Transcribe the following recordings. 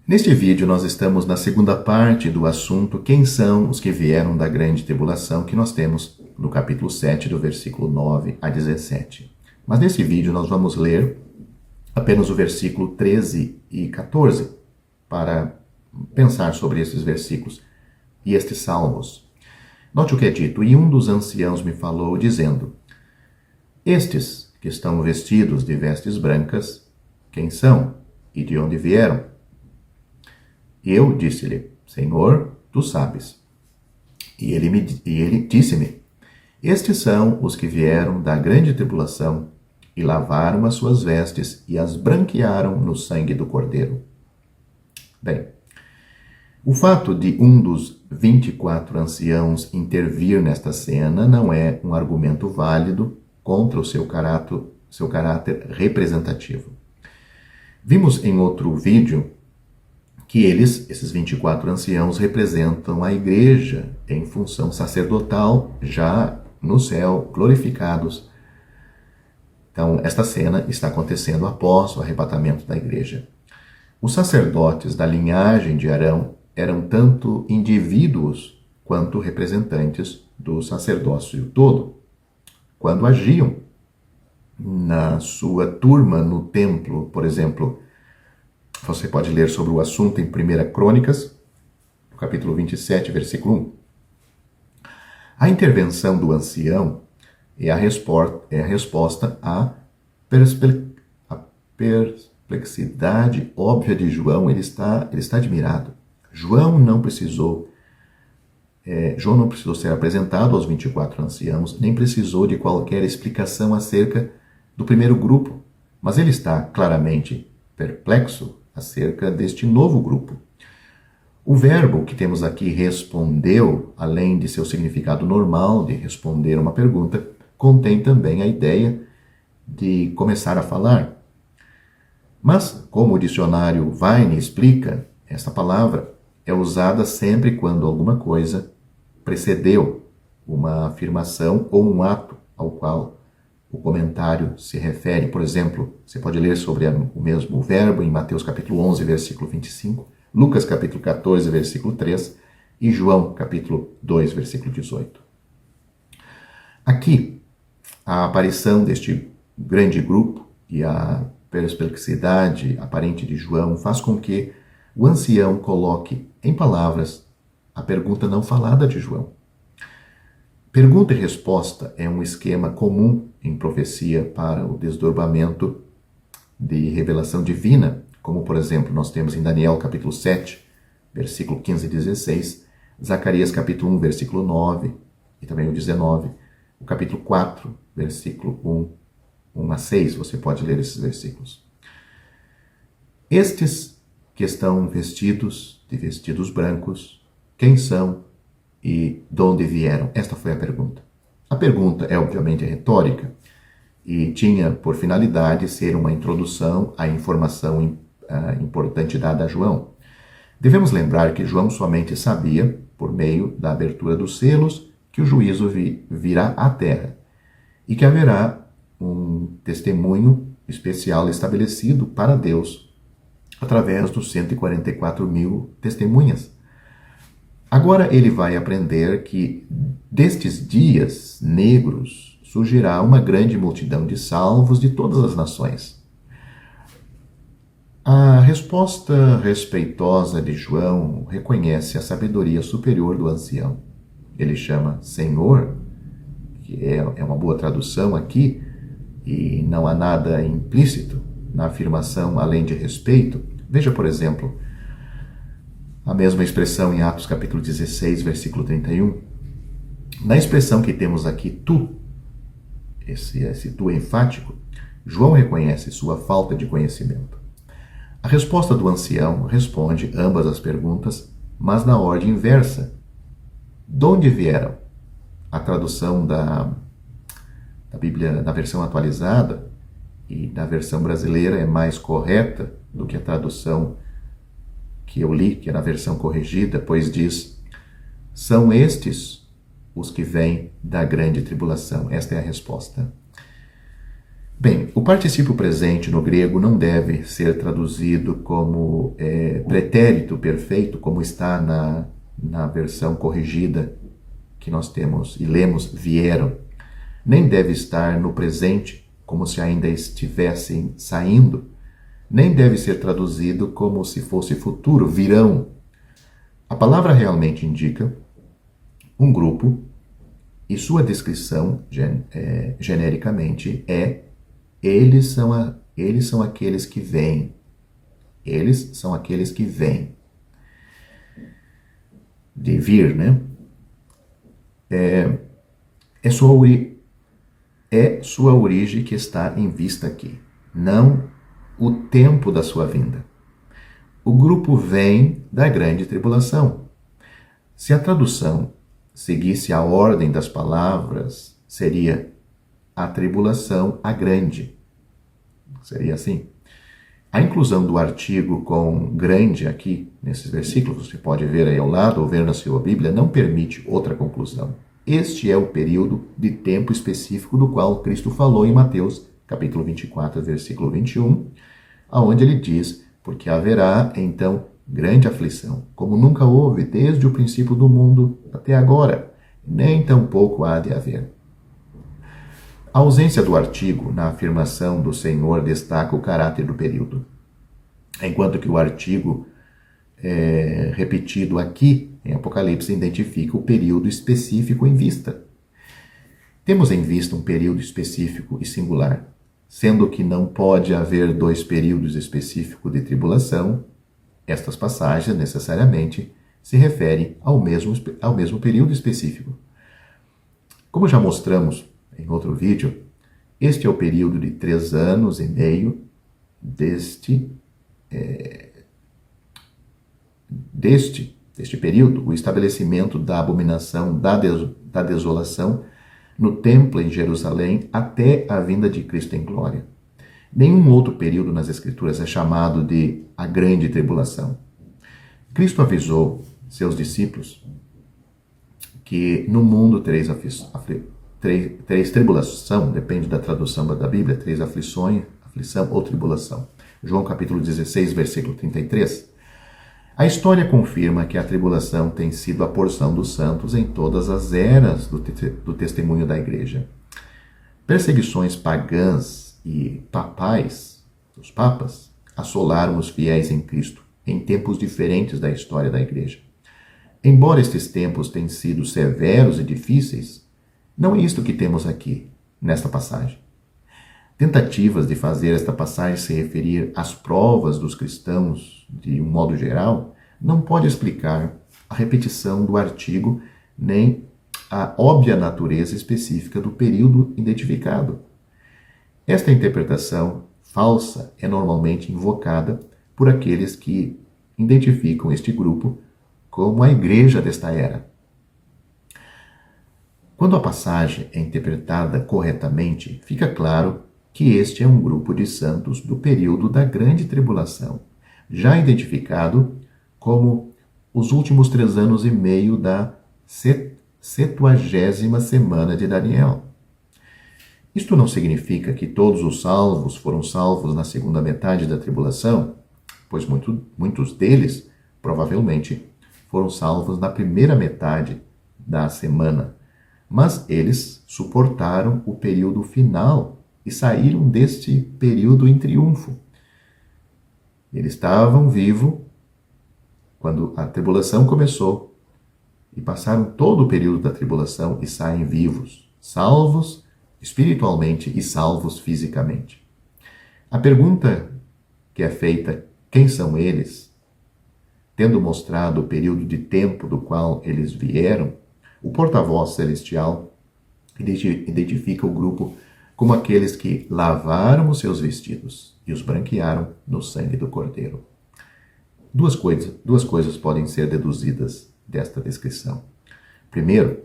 Neste vídeo nós estamos na segunda parte do assunto quem são os que vieram da grande tribulação que nós temos no capítulo 7 do versículo 9 a 17. Mas nesse vídeo nós vamos ler apenas o versículo 13 e 14 para pensar sobre esses versículos e estes salmos. Note o que é dito: e um dos anciãos me falou dizendo: estes que estão vestidos de vestes brancas, quem são e de onde vieram? E eu disse-lhe: Senhor, tu sabes. E ele disse-me: estes são os que vieram da grande tribulação e lavaram as suas vestes e as branquearam no sangue do Cordeiro. Bem, o fato de um dos 24 anciãos intervir nesta cena não é um argumento válido contra o seu caráter representativo. Vimos em outro vídeo que esses 24 anciãos, representam a igreja em função sacerdotal, já no céu, glorificados. Então, esta cena está acontecendo após o arrebatamento da igreja. Os sacerdotes da linhagem de Arão eram tanto indivíduos quanto representantes do sacerdócio todo. Quando agiam na sua turma no templo, por exemplo, você pode ler sobre o assunto em 1 Crônicas, no capítulo 27, versículo 1. A intervenção do ancião é a resposta à perplexidade óbvia de João. Ele está admirado. João não precisou ser apresentado aos 24 anciãos, nem precisou de qualquer explicação acerca do primeiro grupo, mas ele está claramente perplexo acerca deste novo grupo. O verbo que temos aqui, respondeu, além de seu significado normal de responder uma pergunta, contém também a ideia de começar a falar. Mas, como o dicionário Vine explica, esta palavra é usada sempre quando alguma coisa precedeu uma afirmação ou um ato ao qual o comentário se refere. Por exemplo, você pode ler sobre o mesmo verbo em Mateus capítulo 11, versículo 25, Lucas capítulo 14, versículo 3 e João capítulo 2, versículo 18. Aqui, a aparição deste grande grupo e a perplexidade aparente de João faz com que o ancião coloque em palavras a pergunta não falada de João. Pergunta e resposta é um esquema comum em profecia para o desdobramento de revelação divina, como, por exemplo, nós temos em Daniel capítulo 7, versículo 15 e 16, Zacarias capítulo 1, versículo 9 e também o 19, o capítulo 4, versículo 1 a 6, você pode ler esses versículos. Estes que estão vestidos de vestidos brancos, quem são e de onde vieram? Esta foi a pergunta. A pergunta é obviamente retórica e tinha por finalidade ser uma introdução à informação importante dada a João. Devemos lembrar que João somente sabia, por meio da abertura dos selos, que o juízo virá à terra e que haverá um testemunho especial estabelecido para Deus através dos 144 mil testemunhas. Agora ele vai aprender que destes dias negros surgirá uma grande multidão de salvos de todas as nações. A resposta respeitosa de João reconhece a sabedoria superior do ancião. Ele chama Senhor, que é uma boa tradução aqui, e não há nada implícito na afirmação além de respeito. Veja, por exemplo, a mesma expressão em Atos capítulo 16, versículo 31. Na expressão que temos aqui, tu, esse tu enfático, João reconhece sua falta de conhecimento. A resposta do ancião responde ambas as perguntas, mas na ordem inversa. De onde vieram? A tradução da Bíblia, da versão atualizada e da versão brasileira é mais correta do que a tradução que eu li, que é na versão corrigida, pois diz: são estes os que vêm da grande tribulação. Esta é a resposta. Bem, o particípio presente no grego não deve ser traduzido como pretérito perfeito, como está na versão corrigida que nós temos e lemos, vieram. Nem deve estar no presente, como se ainda estivessem saindo. Nem deve ser traduzido como se fosse futuro, virão. A palavra realmente indica um grupo e sua descrição genericamente é eles são aqueles que vêm. Eles são aqueles que vêm. De vir, né? É sua origem que está em vista aqui, não o tempo da sua vinda. O grupo vem da grande tribulação. Se a tradução seguisse a ordem das palavras, seria a tribulação, a grande. Seria assim. A inclusão do artigo com grande aqui, nesses versículos, você pode ver aí ao lado ou ver na sua Bíblia, não permite outra conclusão. Este é o período de tempo específico do qual Cristo falou em Mateus, capítulo 24, versículo 21, aonde ele diz, porque haverá, então, grande aflição, como nunca houve desde o princípio do mundo até agora, nem tampouco há de haver. A ausência do artigo na afirmação do Senhor destaca o caráter do período, enquanto que o artigo repetido aqui em Apocalipse identifica o período específico em vista. Temos em vista um período específico e singular, sendo que não pode haver dois períodos específicos de tribulação. Estas passagens necessariamente se referem ao mesmo período específico. Como já mostramos em outro vídeo, este é o período de 3 anos e meio deste período, o estabelecimento da abominação da desolação no templo em Jerusalém até a vinda de Cristo em glória. Nenhum outro período nas Escrituras é chamado de a grande tribulação. Cristo avisou seus discípulos que no mundo três tribulação, depende da tradução da Bíblia, 3 aflições, aflição ou tribulação. João capítulo 16, versículo 33. A história confirma que a tribulação tem sido a porção dos santos em todas as eras do testemunho da igreja. Perseguições pagãs e papais, os papas, assolaram os fiéis em Cristo em tempos diferentes da história da igreja. Embora estes tempos tenham sido severos e difíceis, não é isto que temos aqui, nesta passagem. Tentativas de fazer esta passagem se referir às provas dos cristãos, de um modo geral, não pode explicar a repetição do artigo nem a óbvia natureza específica do período identificado. Esta interpretação falsa é normalmente invocada por aqueles que identificam este grupo como a igreja desta era. Quando a passagem é interpretada corretamente, fica claro que este é um grupo de santos do período da grande tribulação, já identificado como os últimos 3 anos e meio da 70ª semana de Daniel. Isto não significa que todos os salvos foram salvos na segunda metade da tribulação, pois muitos deles, provavelmente, foram salvos na primeira metade da semana, mas eles suportaram o período final e saíram deste período em triunfo. Eles estavam vivos quando a tribulação começou e passaram todo o período da tribulação e saem vivos, salvos espiritualmente e salvos fisicamente. A pergunta que é feita, quem são eles? Tendo mostrado o período de tempo do qual eles vieram, o porta-voz celestial identifica o grupo como aqueles que lavaram os seus vestidos e os branquearam no sangue do Cordeiro. Duas coisas podem ser deduzidas desta descrição. Primeiro,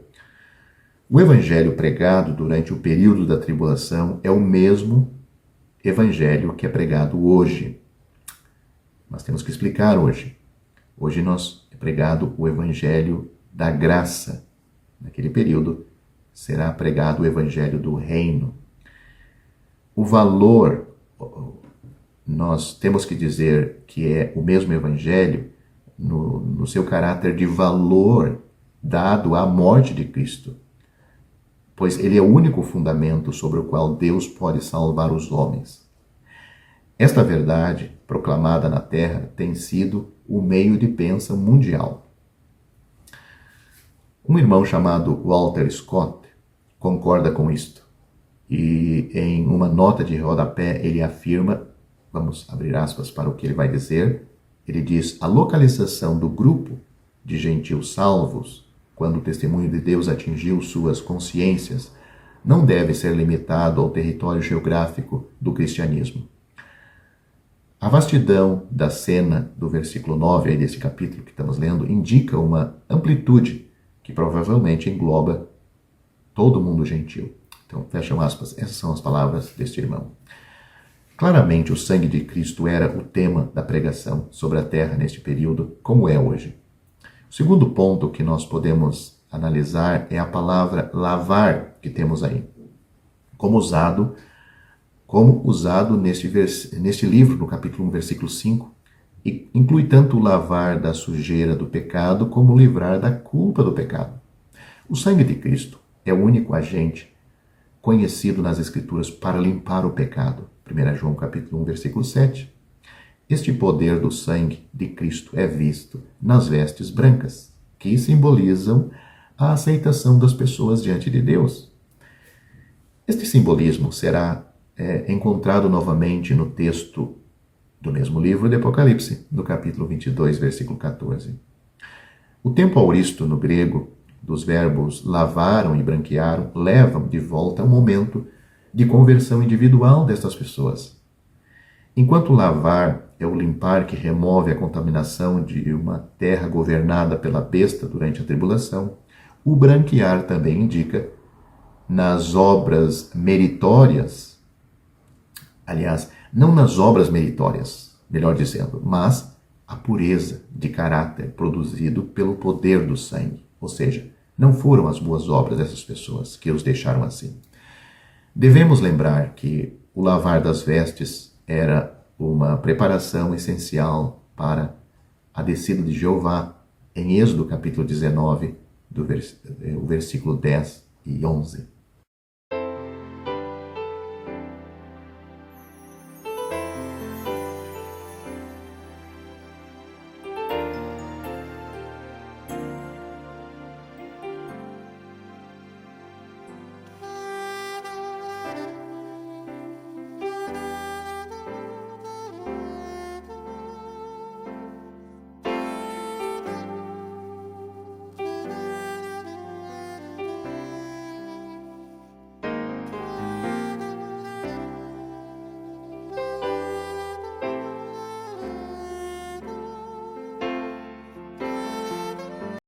o evangelho pregado durante o período da tribulação é o mesmo evangelho que é pregado hoje. Nós temos que explicar hoje. Hoje nós é pregado o evangelho da graça. Naquele período será pregado o evangelho do reino. o valor, nós temos que dizer que é o mesmo Evangelho no seu caráter de valor dado à morte de Cristo, pois ele é o único fundamento sobre o qual Deus pode salvar os homens. Esta verdade, proclamada na Terra, tem sido o meio de pensa mundial. Um irmão chamado Walter Scott concorda com isto, e em uma nota de rodapé ele afirma, vamos abrir aspas para o que ele vai dizer, ele diz: a localização do grupo de gentios salvos, quando o testemunho de Deus atingiu suas consciências, não deve ser limitado ao território geográfico do cristianismo. A vastidão da cena do versículo 9 aí desse capítulo que estamos lendo indica uma amplitude que provavelmente engloba todo o mundo gentil. Então, fecham aspas, essas são as palavras deste irmão. Claramente, o sangue de Cristo era o tema da pregação sobre a terra neste período, como é hoje. O segundo ponto que nós podemos analisar é a palavra lavar que temos aí, como usado neste livro, no capítulo 1, versículo 5, e inclui tanto o lavar da sujeira do pecado como o livrar da culpa do pecado. O sangue de Cristo é o único agente conhecido nas Escrituras para limpar o pecado. 1 João capítulo 1, versículo 7. Este poder do sangue de Cristo é visto nas vestes brancas, que simbolizam a aceitação das pessoas diante de Deus. Este simbolismo será encontrado novamente no texto do mesmo livro de Apocalipse, no capítulo 22, versículo 14. O tempo auristo no grego, dos verbos lavaram e branquearam, levam de volta ao momento de conversão individual destas pessoas. Enquanto lavar é o limpar que remove a contaminação de uma terra governada pela besta durante a tribulação, o branquear também indica nas obras meritórias, aliás, não nas obras meritórias, melhor dizendo, mas a pureza de caráter produzido pelo poder do sangue. Ou seja, não foram as boas obras dessas pessoas que os deixaram assim. Devemos lembrar que o lavar das vestes era uma preparação essencial para a descida de Jeová, em Êxodo capítulo 19, o versículo 10 e 11.